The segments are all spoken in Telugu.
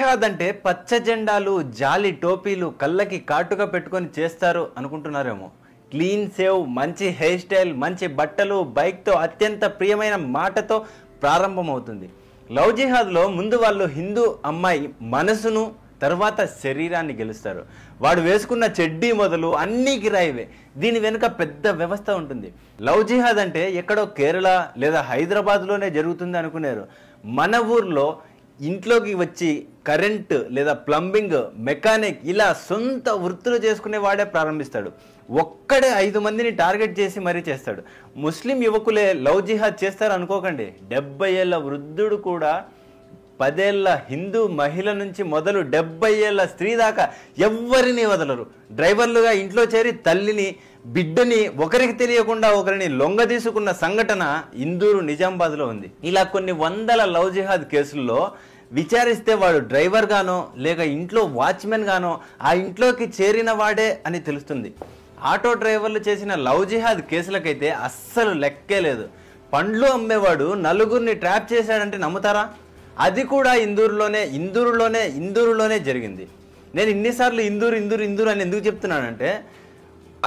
కాదంటే పచ్చ జెండాలు జాలి టోపీలు కళ్ళకి కాటుగా పెట్టుకొని చేస్తారు అనుకుంటున్నారేమో. క్లీన్ సేవ్, మంచి హెయిర్ స్టైల్, మంచి బట్టలు, బైక్తో అత్యంత ప్రియమైన మాటతో ప్రారంభమవుతుంది. లవ్ జిహాద్లో ముందు వాళ్ళు హిందూ అమ్మాయి మనసును, తర్వాత శరీరాన్ని గెలుస్తారు. వాడు వేసుకున్న చెడ్డీ మొదలు అన్నీ కిరాయివే. దీని వెనుక పెద్ద వ్యవస్థ ఉంటుంది. లవ్ జిహాద్ అంటే ఎక్కడో కేరళ లేదా హైదరాబాద్లోనే జరుగుతుంది అనుకున్నారు. మన ఊర్లో ఇంట్లోకి వచ్చి కరెంట్ లేదా ప్లంబింగ్, మెకానిక్ ఇలా సొంత వృత్తులు చేసుకునే వాడే ప్రారంభిస్తాడు. ఒక్కడే 5 మందిని టార్గెట్ చేసి మరీ చేస్తాడు. ముస్లిం యువకులే లవ్ జిహాద్ చేస్తారు అనుకోకండి. 70 ఏళ్ల వృద్ధుడు కూడా 10 ఏళ్ల హిందూ మహిళ నుంచి మొదలు 70 ఏళ్ల స్త్రీ దాకా ఎవ్వరిని వదలరు. డ్రైవర్లుగా ఇంట్లో చేరి తల్లిని, బిడ్డని ఒకరికి తెలియకుండా ఒకరిని లొంగ తీసుకున్న సంఘటన ఇందూరు, నిజామాబాద్లో ఉంది. ఇలా కొన్ని వందల లవ్ జిహాద్ కేసుల్లో విచారిస్తే వాడు డ్రైవర్ గానో లేక ఇంట్లో వాచ్మెన్ గానో ఆ ఇంట్లోకి చేరిన వాడే అని తెలుస్తుంది. ఆటో డ్రైవర్లు చేసిన లవ్ జిహాద్ కేసులకైతే అస్సలు లెక్కే లేదు. పండ్లు అమ్మేవాడు నలుగురిని ట్రాప్ చేశాడంటే నమ్ముతారా? అది కూడా ఇందూరులోనే జరిగింది. నేను ఇన్నిసార్లు ఇందూరు అని ఎందుకు చెప్తున్నానంటే,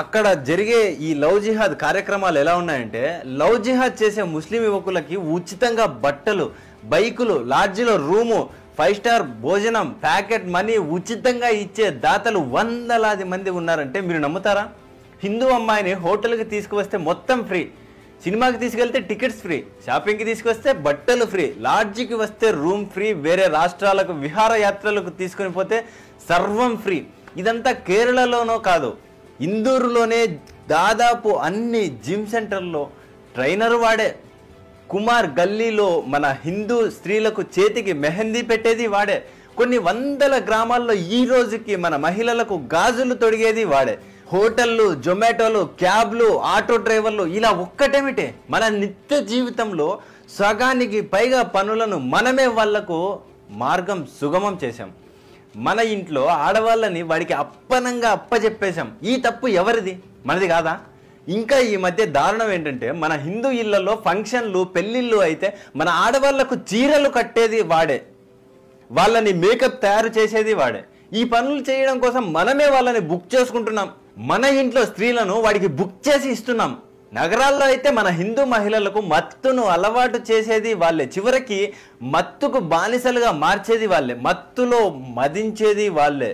అక్కడ జరిగే ఈ లవ్ జిహాద్ కార్యక్రమాలు ఎలా ఉన్నాయంటే, లవ్ జిహాద్ చేసే ముస్లిం యువకులకి ఉచితంగా బట్టలు, బైకులు, లాడ్జిలో రూము, 5 స్టార్ భోజనం, ప్యాకెట్ మనీ ఉచితంగా ఇచ్చే దాతలు వందలాది మంది ఉన్నారంటే మీరు నమ్ముతారా? హిందూ అమ్మాయిని హోటల్కి తీసుకువస్తే మొత్తం ఫ్రీ, సినిమాకి తీసుకెళ్తే టికెట్స్ ఫ్రీ, షాపింగ్కి తీసుకొస్తే బట్టలు ఫ్రీ, లాడ్జికి వస్తే రూమ్ ఫ్రీ, వేరే రాష్ట్రాలకు విహారయాత్రలకు తీసుకుని పోతే సర్వం ఫ్రీ. ఇదంతా కేరళలోనో కాదు, ఇందూరులోనే దాదాపు అన్ని జిమ్ సెంటర్లో ట్రైనర్ వాడే. కుమార్ గల్లీలో మన హిందూ స్త్రీలకు చేతికి మెహందీ పెట్టేది వాడే. కొన్ని వందల గ్రామాల్లో ఈ రోజుకి మన మహిళలకు గాజులు తొడిగేది వాడే. హోటళ్ళు, జొమాటోలు, క్యాబ్లు, ఆటో డ్రైవర్లు ఇలా ఒక్కటేమిటే, మన నిత్య జీవితంలో సగానికి పైగా పనులను మనమే వాళ్లకు మార్గం సుగమం చేశాం. మన ఇంట్లో ఆడవాళ్ళని వాడికి అప్పనంగా అప్పచెప్పేశాం. ఈ తప్పు ఎవరిది? మనది కాదా? ఇంకా ఈ మధ్య దారుణం ఏంటంటే, మన హిందూ ఇళ్లలో ఫంక్షన్లు, పెళ్లిళ్ళు అయితే మన ఆడవాళ్లకు చీరలు కట్టేది వాడే, వాళ్ళని మేకప్ తయారు చేసేది వాడే. ఈ పనులు చేయడం కోసం మనమే వాళ్ళని బుక్ చేసుకుంటున్నాం. మన ఇంట్లో స్త్రీలను వాడికి బుక్ చేసి ఇస్తున్నాం. నగరాల్లో అయితే మన హిందూ మహిళలకు మత్తును అలవాటు చేసేది వాళ్ళే, చివరికి మత్తుకు బానిసలుగా మార్చేది వాళ్ళే, మత్తులో మదించేది వాళ్ళే.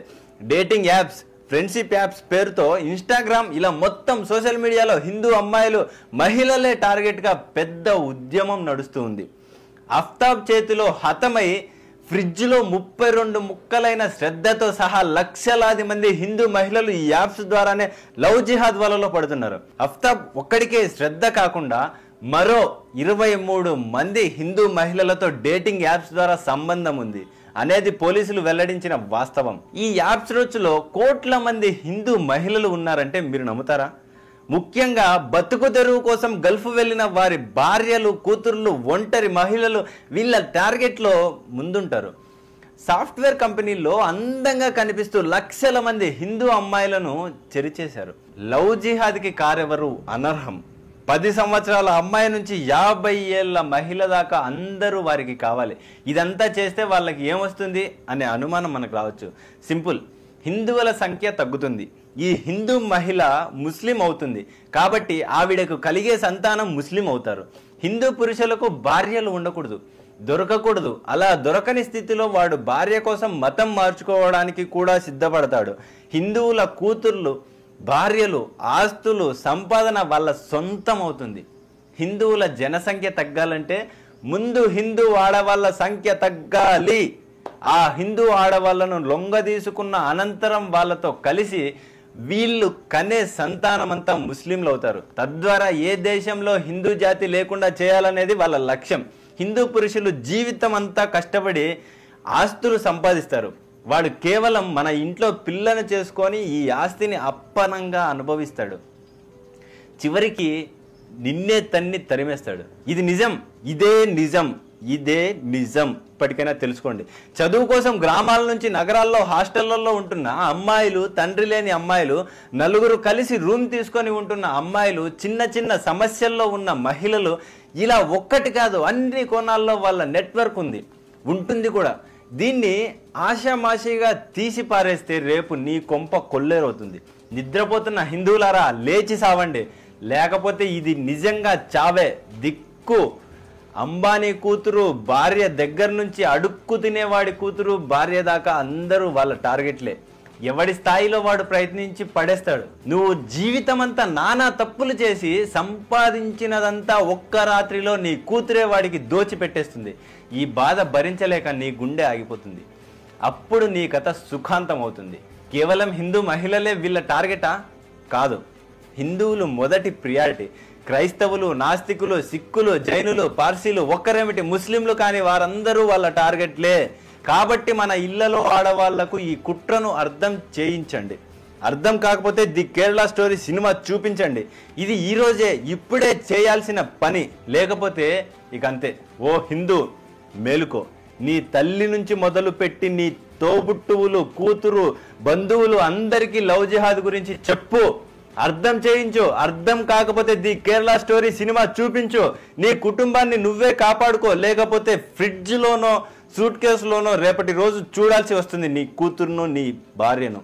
డేటింగ్ యాప్స్, ఫ్రెండ్షిప్ యాప్స్ పేరుతో ఇన్స్టాగ్రామ్ ఇలా మొత్తం సోషల్ మీడియాలో హిందూ అమ్మాయిలు, మహిళలే టార్గెట్గా పెద్ద ఉద్యమం నడుస్తూ ఉంది. అఫ్తాబ్ చేతిలో హతమై ఫ్రిడ్జ్లో 32 ముక్కలైన శ్రద్ధతో సహా లక్షలాది మంది హిందూ మహిళలు ఈ యాప్స్ ద్వారానే లవ్ జిహాద్ వలలో పడుతున్నారు. అఫ్తాబ్ ఒక్కడికే శ్రద్ధ కాకుండా మరో 23 మంది హిందూ మహిళలతో డేటింగ్ యాప్స్ ద్వారా సంబంధం ఉంది అనేది పోలీసులు వెల్లడించిన వాస్తవం. ఈ యాప్స్ రోజులో కోట్ల మంది హిందూ మహిళలు ఉన్నారంటే మీరు నమ్ముతారా? ముఖ్యంగా బతుకు తెరువు కోసం గల్ఫ్ వెళ్ళిన వారి భార్యలు, కూతుర్లు, ఒంటరి మహిళలు వీళ్ళ టార్గెట్లో ముందుంటారు. సాఫ్ట్వేర్ కంపెనీల్లో అందంగా కనిపిస్తూ లక్షల మంది హిందూ అమ్మాయిలను చెరిచేశారు. లవ్ జిహాద్కి కారెవరు? అనర్హం. 10 సంవత్సరాల అమ్మాయి నుంచి 50 ఏళ్ల మహిళ దాకా అందరూ వారికి కావాలి. ఇదంతా చేస్తే వాళ్ళకి ఏమొస్తుంది అనే అనుమానం మనకు రావచ్చు. సింపుల్, హిందువుల సంఖ్య తగ్గుతుంది, ఈ హిందూ మహిళ ముస్లిం అవుతుంది, కాబట్టి ఆవిడకు కలిగే సంతానం ముస్లిం అవుతారు. హిందూ పురుషులకు భార్యలు ఉండకూడదు, దొరకకూడదు. అలా దొరకని స్థితిలో వాడు భార్య కోసం మతం మార్చుకోవడానికి కూడా సిద్ధపడతాడు. హిందువుల కూతుర్లు, భార్యలు, ఆస్తులు, సంపాదన వాళ్ళ సొంతం అవుతుంది. హిందువుల జనసంఖ్య తగ్గాలంటే ముందు హిందూ ఆడవాళ్ళ సంఖ్య తగ్గాలి. ఆ హిందూ ఆడవాళ్లను లొంగ తీసుకున్న అనంతరం వాళ్ళతో కలిసి వీళ్ళు కనే సంతానమంతా ముస్లింలు అవుతారు. తద్వారా ఏ దేశంలో హిందూ జాతి లేకుండా చేయాలనేది వాళ్ళ లక్ష్యం. హిందూ పురుషులు జీవితం అంతా కష్టపడి ఆస్తులు సంపాదిస్తారు. వాడు కేవలం మన ఇంట్లో పిల్లను చేసుకొని ఈ ఆస్తిని అప్పనంగా అనుభవిస్తాడు. చివరికి నిన్నే తన్ని తరిమేస్తాడు. ఇది నిజం, ఇదే నిజం. ఇప్పటికైనా తెలుసుకోండి. చదువు కోసం గ్రామాల నుంచి నగరాల్లో హాస్టళ్లలో ఉంటున్న అమ్మాయిలు, తండ్రి లేని అమ్మాయిలు, నలుగురు కలిసి రూమ్ తీసుకొని ఉంటున్న అమ్మాయిలు, చిన్న చిన్న సమస్యల్లో ఉన్న మహిళలు, ఇలా ఒక్కటి కాదు అన్ని కోణాల్లో వాళ్ళ నెట్వర్క్ ఉంటుంది కూడా. దీన్ని ఆషామాషిగా తీసి పారేస్తే రేపు నీ కొంప కొల్లేరవుతుంది. నిద్రపోతున్న హిందువులారా లేచి సావండి, లేకపోతే ఇది నిజంగా చావే. దిక్కు అంబానీ కూతురు భార్య దగ్గర నుంచి అడుక్కు తినేవాడి కూతురు భార్య దాకా అందరూ వాళ్ళ టార్గెట్లే. ఎవడి స్థాయిలో వాడు ప్రయత్నించి పడేస్తాడు. నువ్వు జీవితం అంతా నానా తప్పులు చేసి సంపాదించినదంతా ఒక్క రాత్రిలో నీ కూతురే వాడికి దోచిపెట్టేస్తుంది. ఈ బాధ భరించలేక నీ గుండె ఆగిపోతుంది. అప్పుడు నీ కథ సుఖాంతం అవుతుంది. కేవలం హిందూ మహిళలే వీళ్ళ టార్గెటా? కాదు, హిందువులు మొదటి ప్రియారిటీ. క్రైస్తవులు, నాస్తికులు, సిక్కులు, జైనులు, పార్సీలు, ఒక్కరేమిటి ముస్లింలు కానీ వారందరూ వాళ్ళ టార్గెట్లే. కాబట్టి మన ఇళ్లలో ఆడవాళ్లకు ఈ కుట్రను అర్థం చేయించండి. అర్థం కాకపోతే ది కేరళ స్టోరీ సినిమా చూపించండి. ఇది ఈరోజే ఇప్పుడే చేయాల్సిన పని, లేకపోతే ఇక అంతే. ఓ హిందూ మేలుకో. నీ తల్లి నుంచి మొదలు పెట్టి నీ తోబుట్టువులు, కూతురు, బంధువులు అందరికీ లవ్ జిహాద్ గురించి చెప్పు, అర్థం చేయించు. అర్థం కాకపోతే ది కేరళ స్టోరీ సినిమా చూపించు. నీ కుటుంబాన్ని నువ్వే కాపాడుకో, లేకపోతే ఫ్రిడ్జ్లోనో సూట్ కేసులోనో రేపటి రోజు చూడాల్సి వస్తుంది నీ కూతురును, నీ భార్యను.